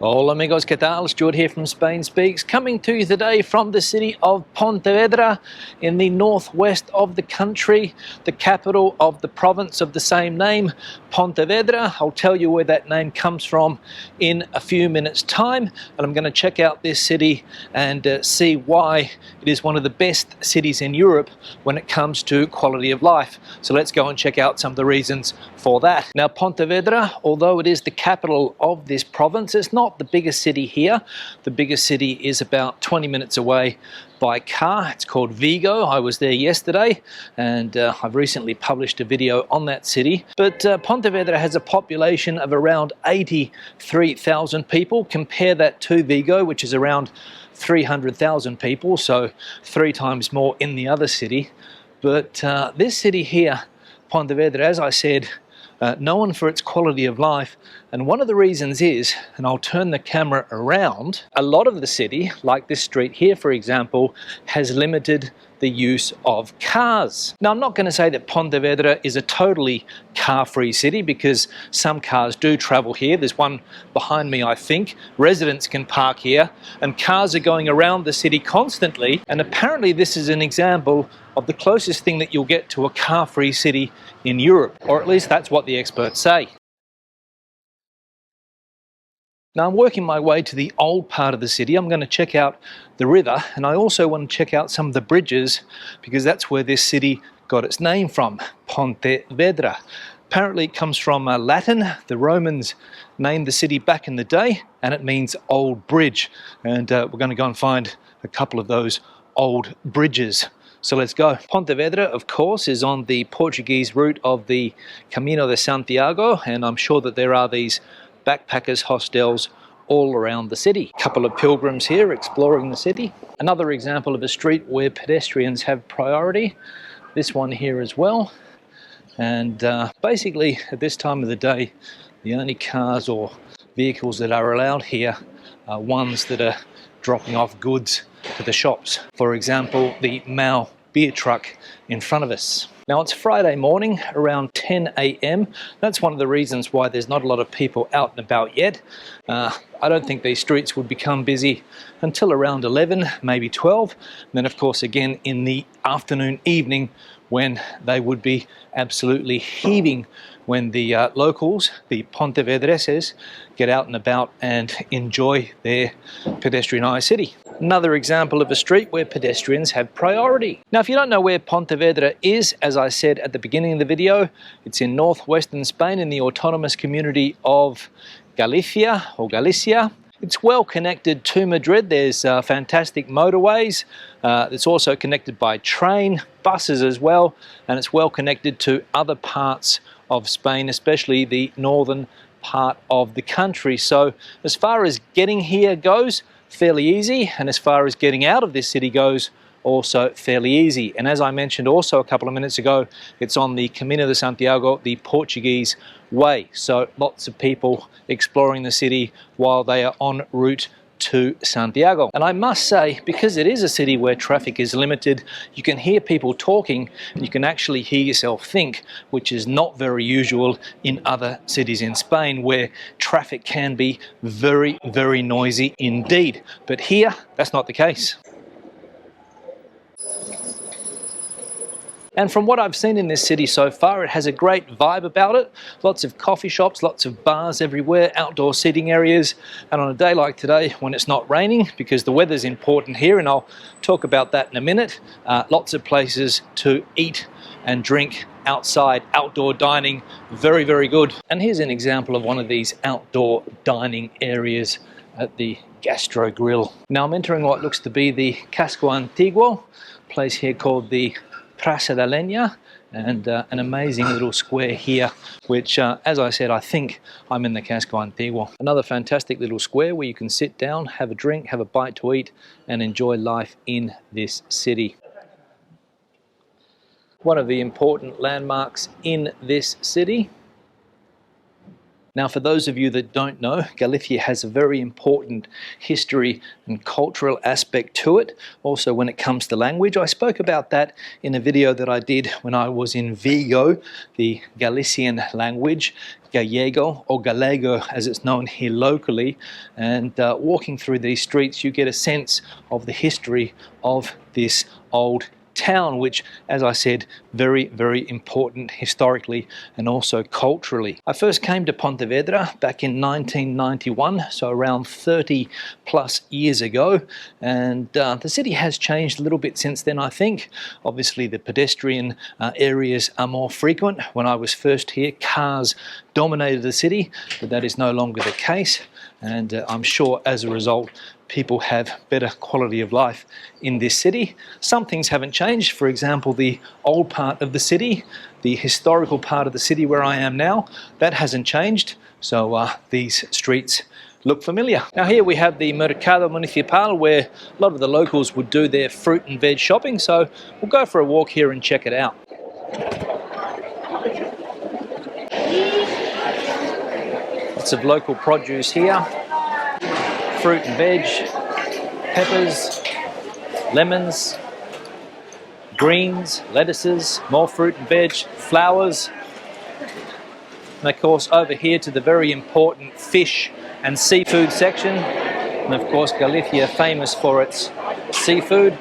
Hola amigos, ¿qué tal? Stuart here from Spain Speaks, coming to you today from the city of Pontevedra in the northwest of the country, the capital of the province of the same name, Pontevedra. I'll tell you where that name comes from in a few minutes' time, and I'm going to check out this city and see why it is one of the best cities in Europe when it comes to quality of life. So let's go and check out some of the reasons for that. Now, Pontevedra, although it is the capital of this province, it's not the biggest city here. The biggest city is about 20 minutes away by car. It's called Vigo. I was there yesterday, and I've recently published a video on that city. But Pontevedra has a population of around 83,000 people. Compare that to Vigo, which is around 300,000 people, so 3 times more in the other city. But this city here, Pontevedra, as I said, known for its quality of life, and one of the reasons is, and I'll turn the camera around, a lot of the city, like this street here for example, has limited the use of cars. Now, I'm not going to say that Pontevedra is a totally car-free city, because some cars do travel here. There's one behind me, I think. Residents can park here, and cars are going around the city constantly, and apparently this is an example of the closest thing that you'll get to a car-free city in Europe, or at least that's what the experts say. Now, I'm working my way to the old part of the city. I'm going to check out the river, and I also want to check out some of the bridges, because that's where this city got its name from, Pontevedra. Apparently it comes from Latin. The Romans named the city back in the day, and it means old bridge. And we're going to go and find a couple of those old bridges. So let's go. Pontevedra, of course, is on the Portuguese route of the Camino de Santiago, and I'm sure that there are these backpackers hostels all around the city. A couple of pilgrims here exploring the city. Another example of a street where pedestrians have priority. This one here as well. And basically at this time of the day, the only cars or vehicles that are allowed here are ones that are dropping off goods to the shops. For example, the Mau beer truck in front of us. Now, it's Friday morning around 10 a.m. That's one of the reasons why there's not a lot of people out and about yet. I don't think these streets would become busy until around 11, maybe 12. And then, of course, again in the afternoon, evening, when they would be absolutely heaving, when the locals, the Pontevedreses, get out and about and enjoy their pedestrianised city. Another example of a street where pedestrians have priority. Now, if you don't know where Pontevedra is, as I said at the beginning of the video, it's in northwestern Spain in the autonomous community of Galicia or Galicia. It's well connected to Madrid. There's fantastic motorways. It's also connected by train, buses as well, and it's well connected to other parts of Spain, especially the northern part of the country. So as far as getting here goes, fairly easy, and as far as getting out of this city goes, also fairly easy. And as I mentioned also a couple of minutes ago, it's on the Camino de Santiago, the Portuguese way. So lots of people exploring the city while they are en route to Santiago. And I must say, because it is a city where traffic is limited, you can hear people talking, and you can actually hear yourself think, which is not very usual in other cities in Spain, where traffic can be very, very noisy indeed. But here, that's not the case. And from what I've seen in this city so far, it has a great vibe about it. Lots of coffee shops, lots of bars everywhere, outdoor seating areas. And on a day like today, when it's not raining, because the weather's important here, and I'll talk about that in a minute, lots of places to eat and drink outside, outdoor dining, very, very good. And here's an example of one of these outdoor dining areas at the Gastro Grill. Now I'm entering what looks to be the Casco Antiguo, a place here called the Praça da Leña, and an amazing little square here, which, as I said, I think I'm in the Casco Antiguo. Another fantastic little square where you can sit down, have a drink, have a bite to eat, and enjoy life in this city. One of the important landmarks in this city. Now, for those of you that don't know, Galicia has a very important history and cultural aspect to it. Also, when it comes to language, I spoke about that in a video that I did when I was in Vigo, the Galician language. Gallego, or Gallego as it's known here locally, and walking through these streets you get a sense of the history of this old town, which, as I said, very, very important historically and also culturally. I first came to Pontevedra back in 1991, so around 30 plus years ago, and the city has changed a little bit since then, I think. Obviously the pedestrian areas are more frequent. When I was first here, cars dominated the city, but that is no longer the case, and I'm sure as a result people have better quality of life in this city. Some things haven't changed. For example, the old part of the city, the historical part of the city where I am now, that hasn't changed. So these streets look familiar. Now here we have the Mercado Municipal, where a lot of the locals would do their fruit and veg shopping. So we'll go for a walk here and check it out. Lots of local produce here. Fruit and veg, peppers, lemons, greens, lettuces, more fruit and veg, flowers, and of course over here to the very important fish and seafood section, and of course Galicia famous for its seafood.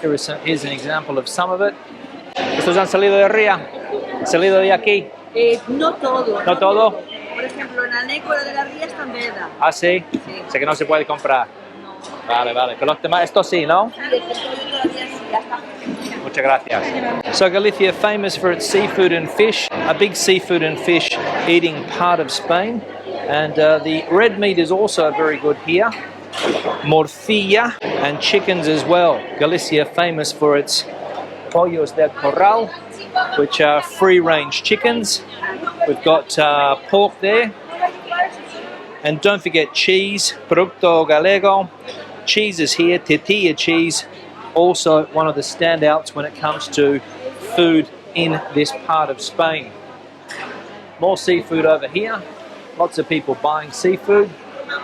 Here's an example of some of it. ¿Estos han salido de Ría? ¿Salido de aquí? No todo. ¿No todo? Por ejemplo, en la nécora de la ría está en veda. ¿Ah, sí? Sí. Sé que no se puede comprar. No. Vale, vale. Pero los demás, esto sí, ¿no? Sí, el pescado todavía sí, ya está. Muchas gracias. So Galicia famous for its seafood and fish, a big seafood and fish eating part of Spain, and the red meat is also very good here. Morcilla and chickens as well. Galicia famous for its pollos del corral, which are free-range chickens. We've got pork there, and don't forget cheese, producto gallego. Cheese is here, tortilla cheese, also one of the standouts when it comes to food in this part of Spain. More seafood over here, lots of people buying seafood.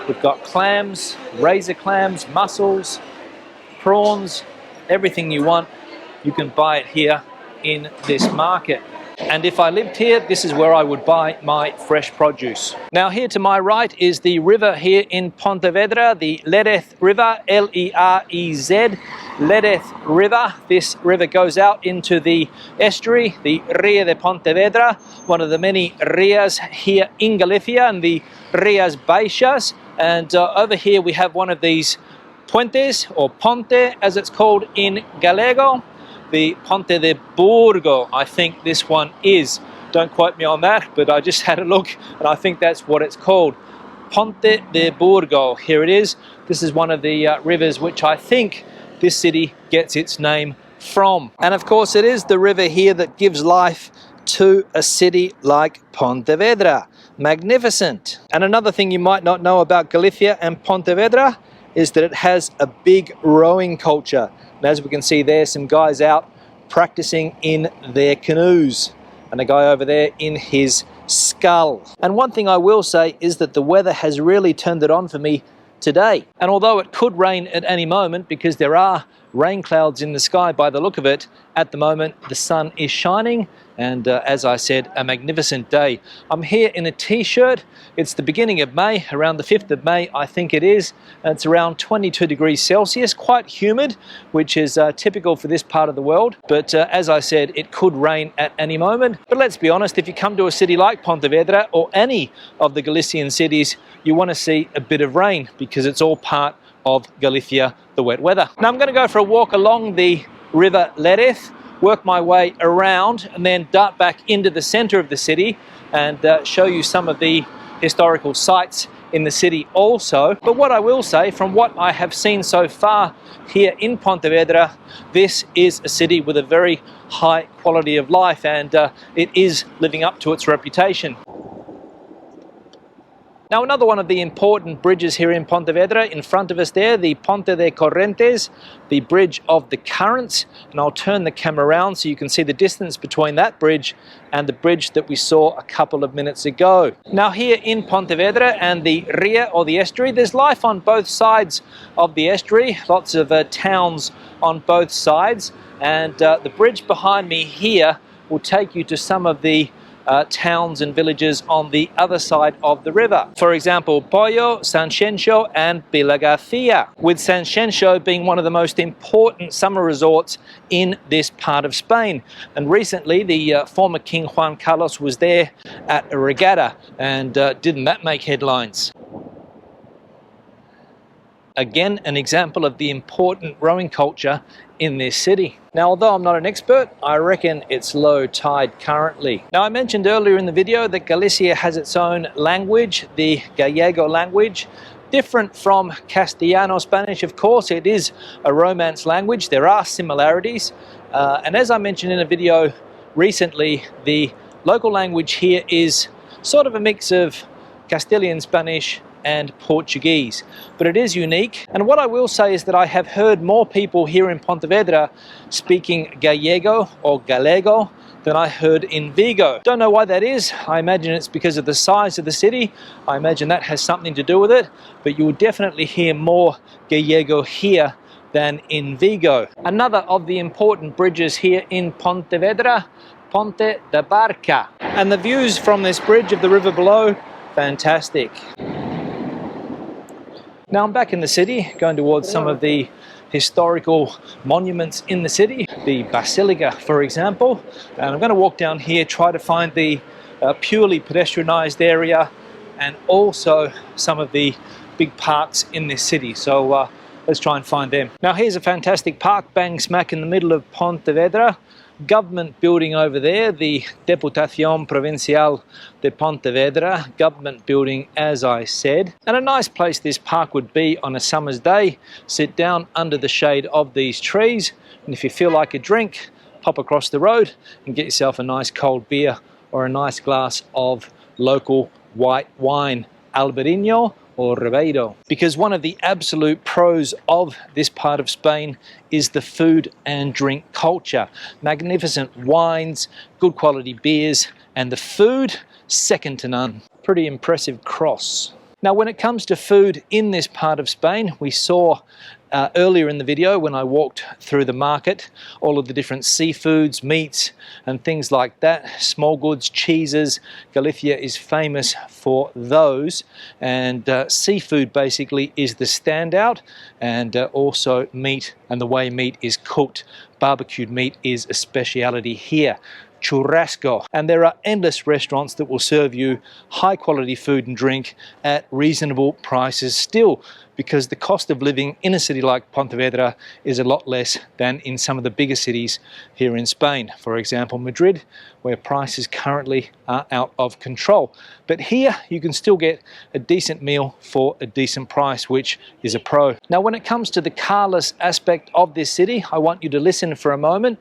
We've got clams, razor clams, mussels, prawns, everything you want, you can buy it here in this market. And if I lived here, this is where I would buy my fresh produce. Now here to my right is the river here in Pontevedra, the Lérez River, L-E-R-E-Z, Lérez River. This river goes out into the estuary, the Ria de Pontevedra, one of the many rias here in Galicia, and the Rias Baixas. And over here we have one of these puentes, or ponte as it's called in Gallego. The Ponte de Burgo, I think this one is. Don't quote me on that, but I just had a look and I think that's what it's called. Ponte de Burgo, here it is. This is one of the rivers which I think this city gets its name from. And of course it is the river here that gives life to a city like Pontevedra. Magnificent. And another thing you might not know about Galicia and Pontevedra is that it has a big rowing culture. And as we can see there, some guys out practicing in their canoes, and a guy over there in his scull. And one thing I will say is that the weather has really turned it on for me today. And although it could rain at any moment, because there are rain clouds in the sky by the look of it, at the moment the sun is shining, and as I said, a magnificent day. I'm here in a t-shirt. It's the beginning of May, around the 5th of May I think it is, and it's around 22 degrees Celsius, quite humid, which is typical for this part of the world. But as I said, it could rain at any moment. But let's be honest, if you come to a city like Pontevedra or any of the Galician cities, you want to see a bit of rain, because it's all part of Galicia, the wet weather. Now I'm going to go for a walk along the River Lérez, work my way around, and then dart back into the center of the city and show you some of the historical sites in the city also. But what I will say, from what I have seen so far here in Pontevedra, this is a city with a very high quality of life, and it is living up to its reputation. Now another one of the important bridges here in Pontevedra, in front of us there, the Ponte de Correntes, the bridge of the currents, and I'll turn the camera around so you can see the distance between that bridge and the bridge that we saw a couple of minutes ago. Now here in Pontevedra and the Ria, or the estuary, there's life on both sides of the estuary, lots of towns on both sides, and the bridge behind me here will take you to some of the towns and villages on the other side of the river. For example, Pollo, Sanxenxo and Vilagarcía, with Sanxenxo being one of the most important summer resorts in this part of Spain. And recently the former King Juan Carlos was there at a regatta, and didn't that make headlines? Again, an example of the important rowing culture in this city. Now, although I'm not an expert, I reckon it's low tide currently. Now, I mentioned earlier in the video that Galicia has its own language, the Gallego language. Different from Castellano Spanish, of course. It is a Romance language. There are similarities. And as I mentioned in a video recently, the local language here is sort of a mix of Castilian Spanish and Portuguese, but it is unique. And what I will say is that I have heard more people here in Pontevedra speaking Gallego or Gallego than I heard in Vigo. Don't know why that is. I imagine it's because of the size of the city. I imagine that has something to do with it, but you will definitely hear more Gallego here than in Vigo. Another of the important bridges here in Pontevedra, Ponte de Barca. And the views from this bridge of the river below, fantastic. Now I'm back in the city, going towards some of the historical monuments in the city, the Basilica, for example. And I'm going to walk down here, try to find the purely pedestrianised area and also some of the big parks in this city. So let's try and find them. Now here's a fantastic park, bang smack in the middle of Pontevedra. Government building over there, the Deputación Provincial de Pontevedra, government building as I said. And a nice place this park would be on a summer's day. Sit down under the shade of these trees, and if you feel like a drink, pop across the road and get yourself a nice cold beer or a nice glass of local white wine, Albarino or Ribeiro. Because one of the absolute pros of this part of Spain is the food and drink culture. Magnificent wines, good quality beers, and the food, second to none. Pretty impressive cross. Now, when it comes to food in this part of Spain, we saw earlier in the video when I walked through the market, all of the different seafoods, meats and things like that, small goods, cheeses. Galicia is famous for those, and seafood basically is the standout, and also meat and the way meat is cooked. Barbecued meat is a speciality here. Churrasco. And there are endless restaurants that will serve you high quality food and drink at reasonable prices still, because the cost of living in a city like Pontevedra is a lot less than in some of the bigger cities here in Spain. For example, Madrid, where prices currently are out of control. But here you can still get a decent meal for a decent price, which is a pro. Now, when it comes to the carless aspect of this city, I want you to listen for a moment.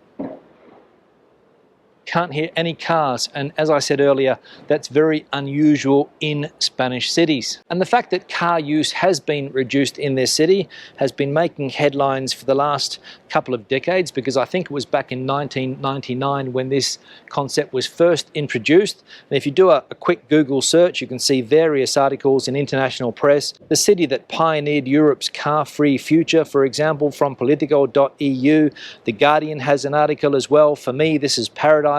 Can't hear any cars, and as I said earlier, that's very unusual in Spanish cities. And the fact that car use has been reduced in this city has been making headlines for the last couple of decades, because I think it was back in 1999 when this concept was first introduced. And if you do a quick Google search, you can see various articles in international press. The city that pioneered Europe's car-free future, for example, from politico.eu. The Guardian has an article as well. For me, this is paradise.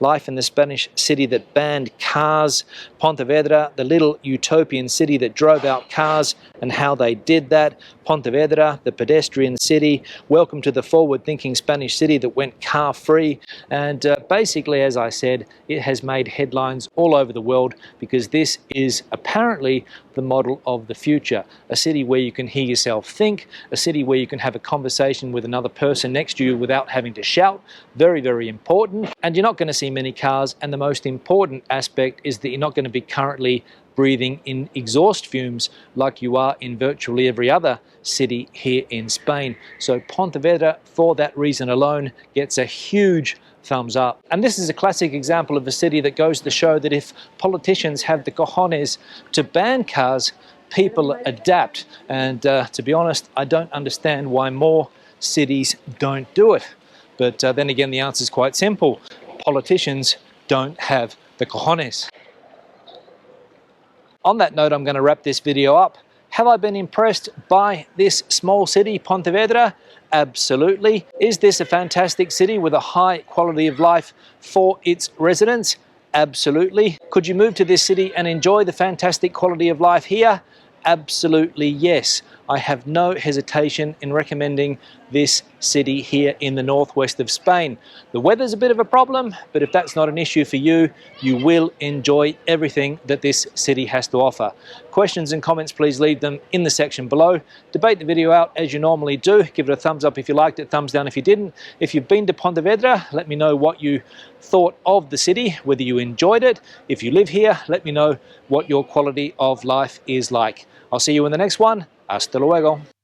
Life in the Spanish city that banned cars. Pontevedra, the little utopian city that drove out cars and how they did that. Pontevedra, the pedestrian city. Welcome to the forward-thinking Spanish city that went car-free. And basically, as I said, it has made headlines all over the world, because this is apparently the model of the future. A city where you can hear yourself think, a city where you can have a conversation with another person next to you without having to shout. Very, very important. And you're not going to see many cars, and the most important aspect is that you're not going to be currently breathing in exhaust fumes like you are in virtually every other city here in Spain. So Pontevedra, for that reason alone, gets a huge thumbs up. And this is a classic example of a city that goes to show that if politicians have the cojones to ban cars, people adapt. And to be honest, I don't understand why more cities don't do it. But then again, the answer is quite simple. Politicians don't have the cojones. On that note, I'm going to wrap this video up. Have I been impressed by this small city, Pontevedra? Absolutely. Is this a fantastic city with a high quality of life for its residents? Absolutely. Could you move to this city and enjoy the fantastic quality of life here? Absolutely yes. I have no hesitation in recommending this city here in the northwest of Spain. The weather's a bit of a problem, but if that's not an issue for you, you will enjoy everything that this city has to offer. Questions and comments, please leave them in the section below. Debate the video out as you normally do. Give it a thumbs up if you liked it, thumbs down if you didn't. If you've been to Pontevedra, let me know what you thought of the city, whether you enjoyed it. If you live here, let me know what your quality of life is like. I'll see you in the next one. Hasta luego.